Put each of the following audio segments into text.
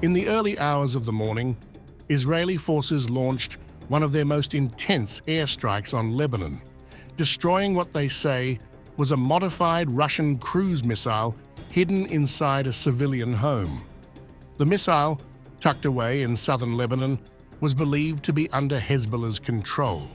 In the early hours of the morning, Israeli forces launched one of their most intense airstrikes on Lebanon, destroying what they say was a modified Russian cruise missile hidden inside a civilian home. The missile, tucked away in southern Lebanon, was believed to be under Hezbollah's control.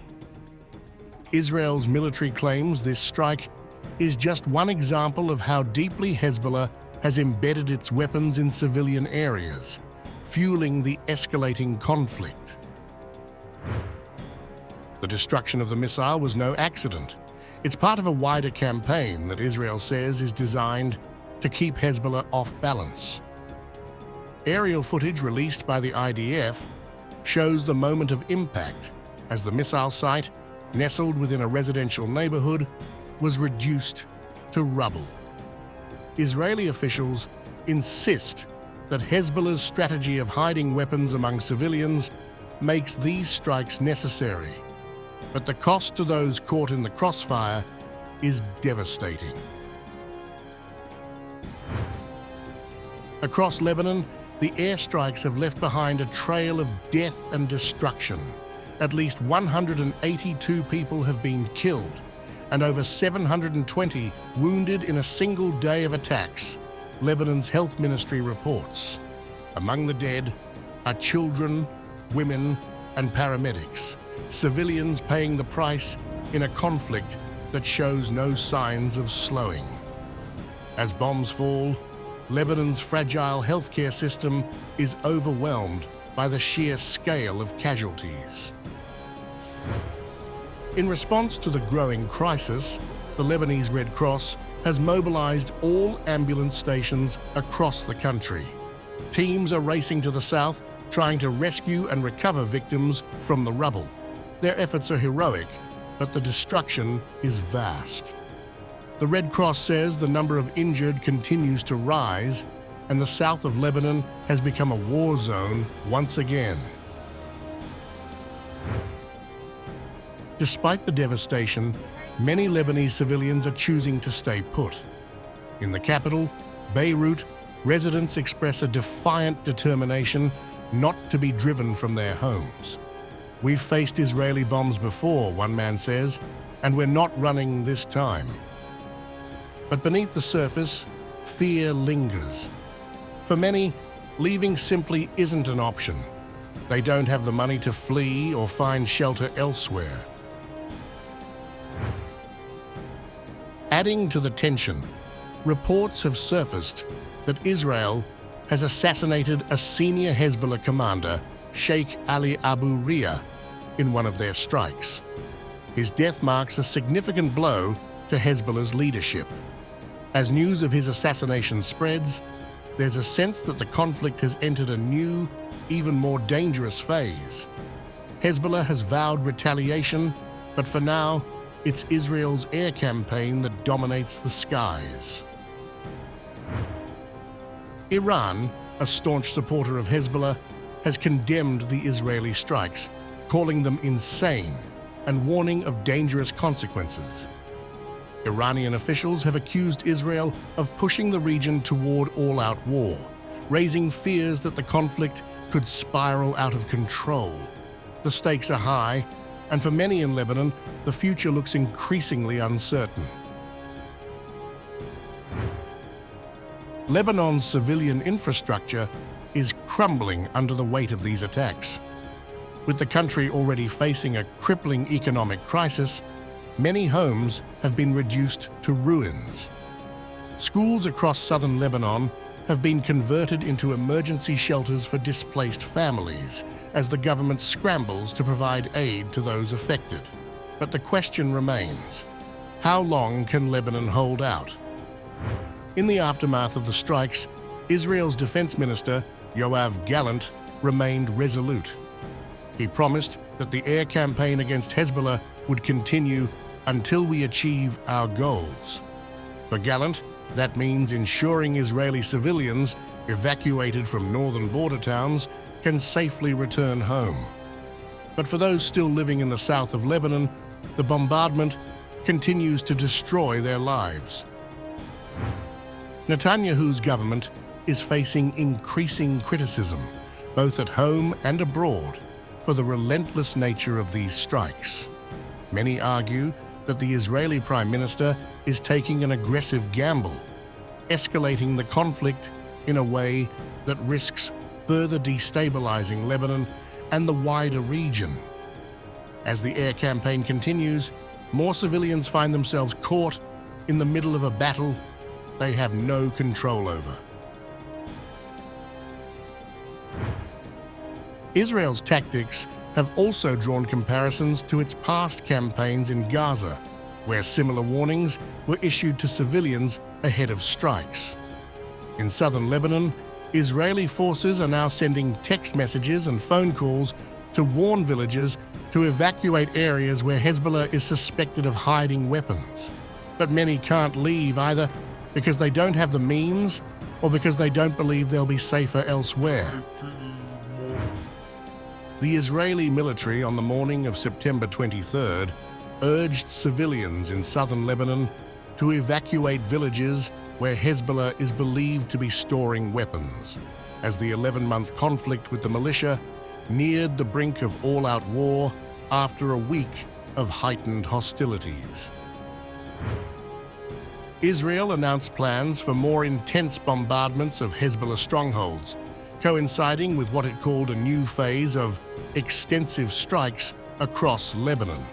Israel's military claims this strike is just one example of how deeply Hezbollah has embedded its weapons in civilian areas, fueling the escalating conflict. The destruction of the missile was no accident. It's part of a wider campaign that Israel says is designed to keep Hezbollah off balance. Aerial footage released by the IDF shows the moment of impact as the missile site, nestled within a residential neighborhood, was reduced to rubble. Israeli officials insist that Hezbollah's strategy of hiding weapons among civilians makes these strikes necessary, but the cost to those caught in the crossfire is devastating. Across Lebanon, the airstrikes have left behind a trail of death and destruction. At least 182 people have been killed and over 720 wounded in a single day of attacks, Lebanon's health ministry reports. Among the dead are children, women, and paramedics, civilians paying the price in a conflict that shows no signs of slowing. As bombs fall, Lebanon's fragile healthcare system is overwhelmed by the sheer scale of casualties. In response to the growing crisis, the Lebanese Red Cross has mobilized all ambulance stations across the country. Teams are racing to the south, trying to rescue and recover victims from the rubble. Their efforts are heroic, but the destruction is vast. The Red Cross says the number of injured continues to rise, and the south of Lebanon has become a war zone once again. Despite the devastation, many Lebanese civilians are choosing to stay put. In the capital, Beirut, residents express a defiant determination not to be driven from their homes. "We've faced Israeli bombs before," one man says, "and we're not running this time." But beneath the surface, fear lingers. For many, leaving simply isn't an option. They don't have the money to flee or find shelter elsewhere. Adding to the tension, reports have surfaced that Israel has assassinated a senior Hezbollah commander, Sheikh Ali Abu Riya, in one of their strikes. His death marks a significant blow to Hezbollah's leadership. As news of his assassination spreads, there's a sense that the conflict has entered a new, even more dangerous phase. Hezbollah has vowed retaliation, but for now, it's Israel's air campaign that dominates the skies. Iran, a staunch supporter of Hezbollah, has condemned the Israeli strikes, calling them insane and warning of dangerous consequences. Iranian officials have accused Israel of pushing the region toward all-out war, raising fears that the conflict could spiral out of control. The stakes are high, and for many in Lebanon, the future looks increasingly uncertain. Lebanon's civilian infrastructure is crumbling under the weight of these attacks. With the country already facing a crippling economic crisis, many homes have been reduced to ruins. Schools across southern Lebanon have been converted into emergency shelters for displaced families as the government scrambles to provide aid to those affected. But the question remains, how long can Lebanon hold out? In the aftermath of the strikes, Israel's defense minister, Yoav Gallant, remained resolute. He promised that the air campaign against Hezbollah would continue until we achieve our goals. For Gallant, that means ensuring Israeli civilians evacuated from northern border towns can safely return home. But for those still living in the south of Lebanon, the bombardment continues to destroy their lives. Netanyahu's government is facing increasing criticism, both at home and abroad, for the relentless nature of these strikes. Many argue that the Israeli Prime Minister is taking an aggressive gamble, escalating the conflict in a way that risks further destabilizing Lebanon and the wider region. As the air campaign continues, more civilians find themselves caught in the middle of a battle they have no control over. Israel's tactics have also drawn comparisons to its past campaigns in Gaza, where similar warnings were issued to civilians ahead of strikes. In southern Lebanon, Israeli forces are now sending text messages and phone calls to warn villagers to evacuate areas where Hezbollah is suspected of hiding weapons. But many can't leave either because they don't have the means or because they don't believe they'll be safer elsewhere. The Israeli military on the morning of September 23rd urged civilians in southern Lebanon to evacuate villages where Hezbollah is believed to be storing weapons, as the 11-month conflict with the militia neared the brink of all-out war after a week of heightened hostilities. Israel announced plans for more intense bombardments of Hezbollah strongholds, coinciding with what it called a new phase of extensive strikes across Lebanon.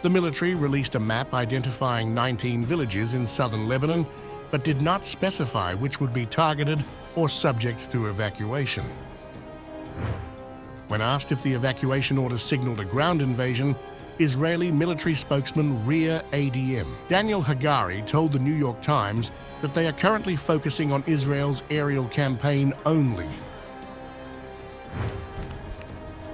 The military released a map identifying 19 villages in southern Lebanon, but did not specify which would be targeted or subject to evacuation. When asked if the evacuation order signaled a ground invasion, Israeli military spokesman Riya Daniel Hagari told the New York Times that they are currently focusing on Israel's aerial campaign only.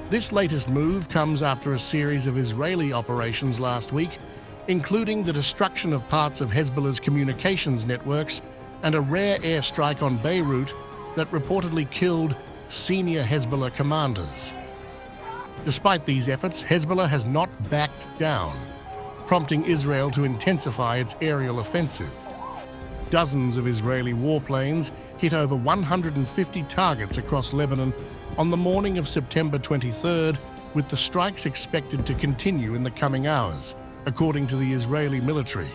This latest move comes after a series of Israeli operations last week, including the destruction of parts of Hezbollah's communications networks and a rare airstrike on Beirut that reportedly killed senior Hezbollah commanders. Despite these efforts, Hezbollah has not backed down, prompting Israel to intensify its aerial offensive. Dozens of Israeli warplanes hit over 150 targets across Lebanon on the morning of September 23rd, with the strikes expected to continue in the coming hours, according to the Israeli military.